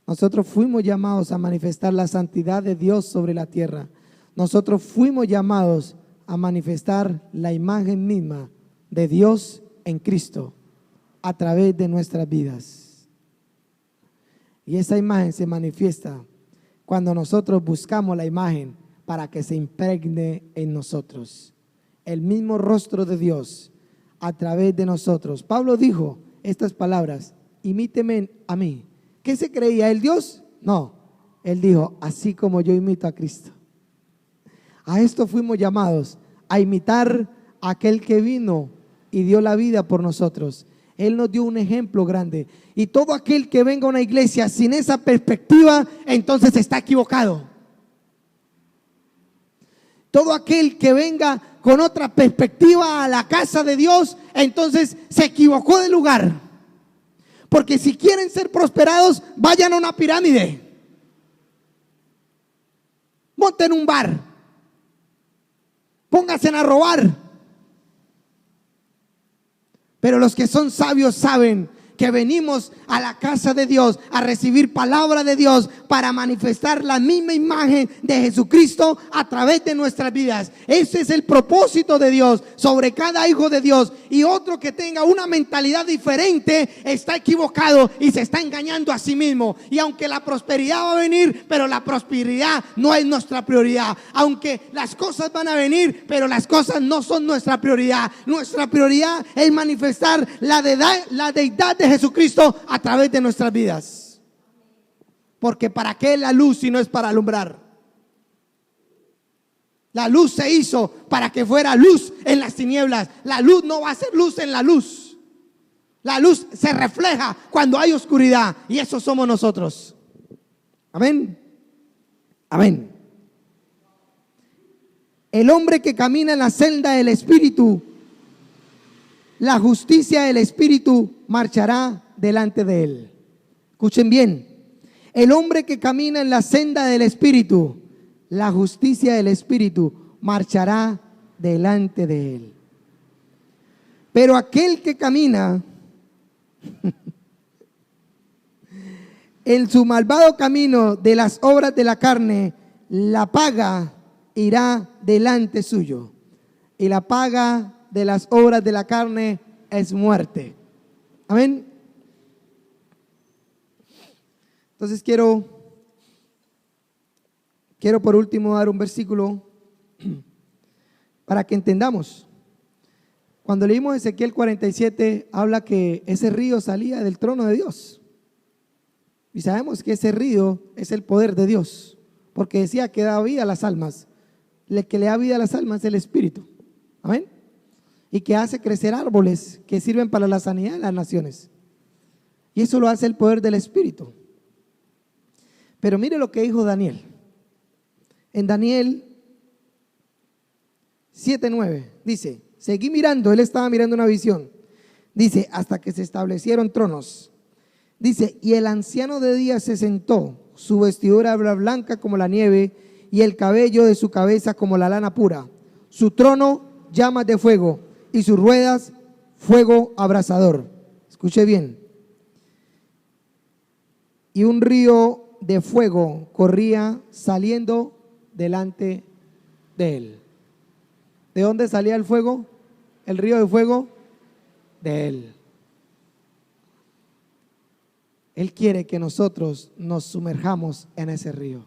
S1: Nosotros fuimos llamados a manifestar la santidad de Dios sobre la tierra. Nosotros fuimos llamados a manifestar la imagen misma de Dios en Cristo a través de nuestras vidas. Y esa imagen se manifiesta cuando nosotros buscamos la imagen para que se impregne en nosotros el mismo rostro de Dios a través de nosotros. Pablo dijo estas palabras: imíteme a mí. ¿Qué se creía? ¿El Dios? No, él dijo: así como yo imito a Cristo. A esto fuimos llamados, a imitar a aquel que vino y dio la vida por nosotros. Él nos dio un ejemplo grande. Y todo aquel que venga a una iglesia sin esa perspectiva, entonces está equivocado. Todo aquel que venga con otra perspectiva a la casa de Dios, entonces se equivocó de lugar. Porque si quieren ser prosperados, vayan a una pirámide. Monten un bar. Pónganse a robar. Pero los que son sabios saben que venimos a la casa de Dios a recibir palabra de Dios para manifestar la misma imagen de Jesucristo a través de nuestras vidas. Ese es el propósito de Dios sobre cada hijo de Dios. Y otro que tenga una mentalidad diferente está equivocado y se está engañando a sí mismo. Y aunque la prosperidad va a venir, pero la prosperidad no es nuestra prioridad. Aunque las cosas van a venir, pero las cosas no son nuestra prioridad. Nuestra prioridad es manifestar la deidad de Jesucristo a través de nuestras vidas. Porque ¿para qué la luz si no es para alumbrar? La luz se hizo para que fuera luz en las tinieblas. La luz no va a ser luz en la luz. La luz se refleja cuando hay oscuridad, y eso somos nosotros. Amén. Amén. El hombre que camina en la senda del Espíritu, la justicia del Espíritu marchará delante de él. Escuchen bien. El hombre que camina en la senda del Espíritu, la justicia del Espíritu marchará delante de él. Pero aquel que camina en su malvado camino de las obras de la carne, la paga irá delante suyo. Y la paga de las obras de la carne es muerte. Amén. Entonces quiero por último dar un versículo para que entendamos. Cuando leímos Ezequiel 47, habla que ese río salía del trono de Dios. Y sabemos que ese río es el poder de Dios, porque decía que da vida a las almas. El que le da vida a las almas es el Espíritu. Amén. Y que hace crecer árboles que sirven para la sanidad de las naciones. Y eso lo hace el poder del Espíritu. Pero mire lo que dijo Daniel. En Daniel 7:9 dice, seguí mirando, él estaba mirando una visión. Dice, hasta que se establecieron tronos. Dice, y el anciano de día se sentó, su vestidura era blanca como la nieve, y el cabello de su cabeza como la lana pura. Su trono, llamas de fuego, y sus ruedas, fuego abrasador. Escuche bien. Y un río de fuego corría saliendo delante de él. ¿De dónde salía el fuego? El río de fuego de él. Él quiere que nosotros nos sumerjamos en ese río,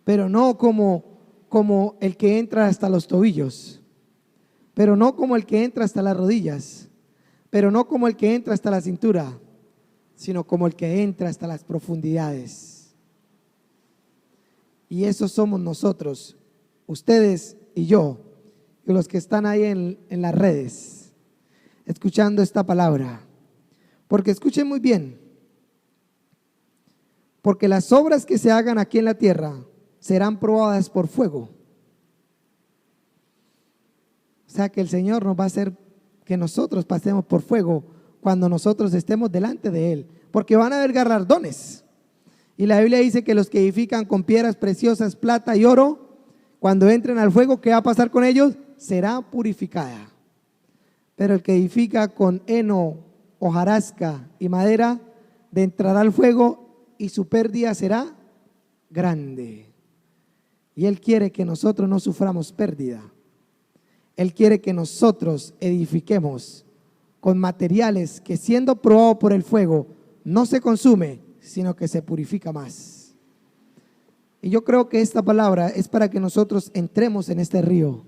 S1: pero no como el que entra hasta los tobillos, pero no como el que entra hasta las rodillas, pero no como el que entra hasta la cintura, sino como el que entra hasta las profundidades. Y eso somos nosotros, ustedes y yo, y los que están ahí en las redes, escuchando esta palabra. Porque escuchen muy bien, porque las obras que se hagan aquí en la tierra serán probadas por fuego. O sea que el Señor nos va a hacer que nosotros pasemos por fuego cuando nosotros estemos delante de Él, porque van a haber galardones. Y la Biblia dice que los que edifican con piedras preciosas, plata y oro, cuando entren al fuego, ¿qué va a pasar con ellos? Será purificada. Pero el que edifica con heno, hojarasca y madera, entrará al fuego y su pérdida será grande. Y Él quiere que nosotros no suframos pérdida. Él quiere que nosotros edifiquemos con materiales que, siendo probados por el fuego, no se consume, sino que se purifica más. Y yo creo que esta palabra es para que nosotros entremos en este río,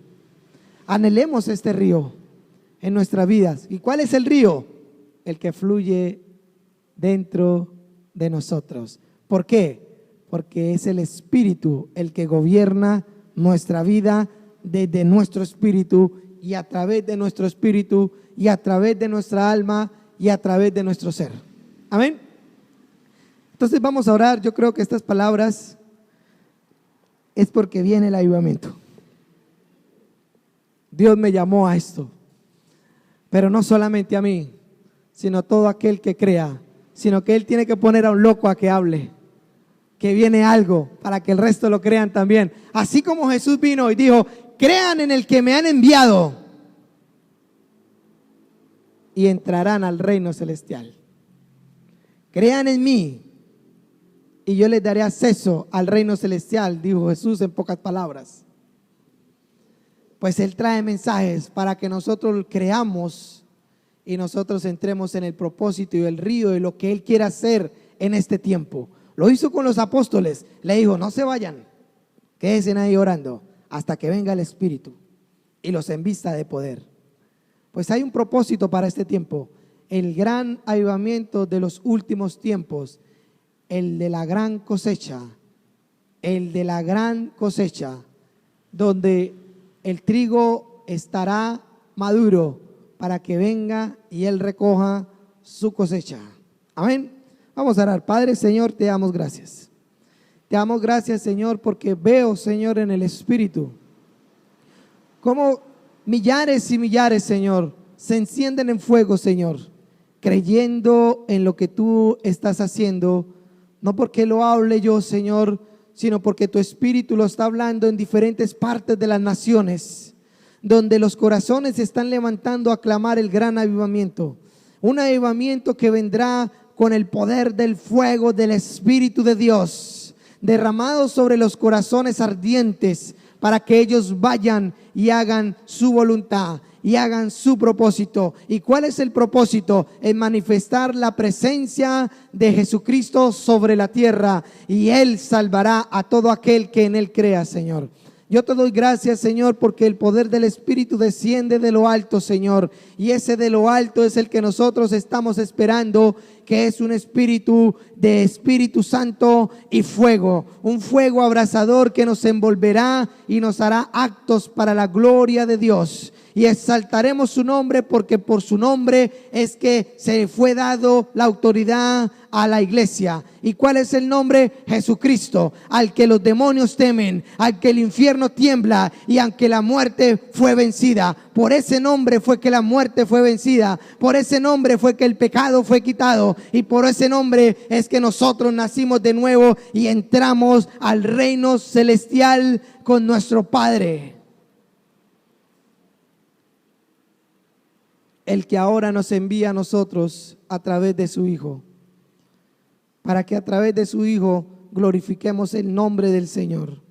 S1: anhelemos este río en nuestras vidas. ¿Y cuál es el río? El que fluye dentro de nosotros. ¿Por qué? Porque es el Espíritu el que gobierna nuestra vida desde nuestro espíritu y a través de nuestro espíritu y a través de nuestra alma y a través de nuestro ser. Amén. Entonces vamos a orar. Yo creo que estas palabras es porque viene el avivamiento. Dios me llamó a esto, pero no solamente a mí, sino a todo aquel que crea, sino que Él tiene que poner a un loco a que hable, que viene algo para que el resto lo crean también. Así como Jesús vino y dijo: crean en el que me han enviado y entrarán al reino celestial. Crean en mí y yo les daré acceso al reino celestial, dijo Jesús en pocas palabras. Pues Él trae mensajes para que nosotros creamos y nosotros entremos en el propósito y el río de lo que Él quiere hacer en este tiempo. Lo hizo con los apóstoles. Le dijo: no se vayan, quédense ahí orando hasta que venga el Espíritu y los envista de poder. Pues hay un propósito para este tiempo, el gran avivamiento de los últimos tiempos, el de la gran cosecha, el de la gran cosecha, donde el trigo estará maduro para que venga y Él recoja su cosecha. Amén. Vamos a orar. Padre, Señor, te damos gracias. Te damos gracias, Señor, porque veo, Señor, en el Espíritu como millares y millares, Señor, se encienden en fuego, Señor, creyendo en lo que tú estás haciendo, no porque lo hable yo, Señor, sino porque tu Espíritu lo está hablando en diferentes partes de las naciones, donde los corazones se están levantando a clamar el gran avivamiento. Un avivamiento que vendrá con el poder del fuego del Espíritu de Dios, derramado sobre los corazones ardientes, para que ellos vayan y hagan su voluntad y hagan su propósito. ¿Y cuál es el propósito? Es manifestar la presencia de Jesucristo sobre la tierra, y Él salvará a todo aquel que en Él crea, Señor. Yo te doy gracias, Señor, porque el poder del Espíritu desciende de lo alto, Señor, y ese de lo alto es el que nosotros estamos esperando, que es un espíritu de Espíritu Santo y fuego, un fuego abrasador que nos envolverá y nos hará actos para la gloria de Dios. Y exaltaremos su nombre, porque por su nombre es que se fue dado la autoridad a la iglesia. ¿Y cuál es el nombre? Jesucristo, al que los demonios temen, al que el infierno tiembla y al que la muerte fue vencida. Por ese nombre fue que la muerte fue vencida, por ese nombre fue que el pecado fue quitado, y por ese nombre es que nosotros nacimos de nuevo y entramos al reino celestial con nuestro Padre. El que ahora nos envía a nosotros a través de su Hijo, para que a través de su Hijo glorifiquemos el nombre del Señor.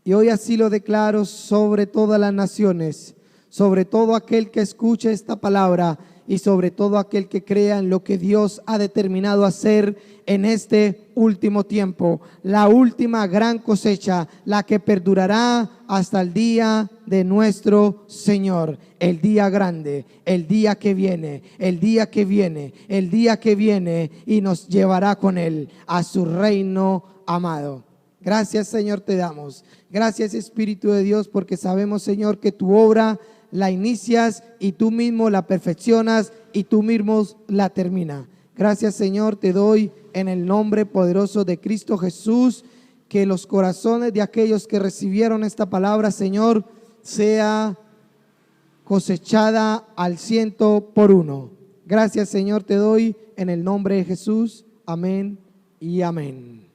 S1: Y hoy así lo declaro sobre todas las naciones, sobre todo aquel que escuche esta palabra y sobre todo aquel que crea en lo que Dios ha determinado hacer en este último tiempo, la última gran cosecha, la que perdurará hasta el día de nuestro Señor, el día grande, el día que viene, el día que viene, el día que viene, y nos llevará con Él a su reino amado. Gracias, Señor, te damos. Gracias, Espíritu de Dios, porque sabemos, Señor, que tu obra la inicias y tú mismo la perfeccionas y tú mismo la terminas. Gracias, Señor, te doy en el nombre poderoso de Cristo Jesús, que los corazones de aquellos que recibieron esta palabra, Señor, sea cosechada al 100%. Gracias, Señor, te doy en el nombre de Jesús. Amén y amén.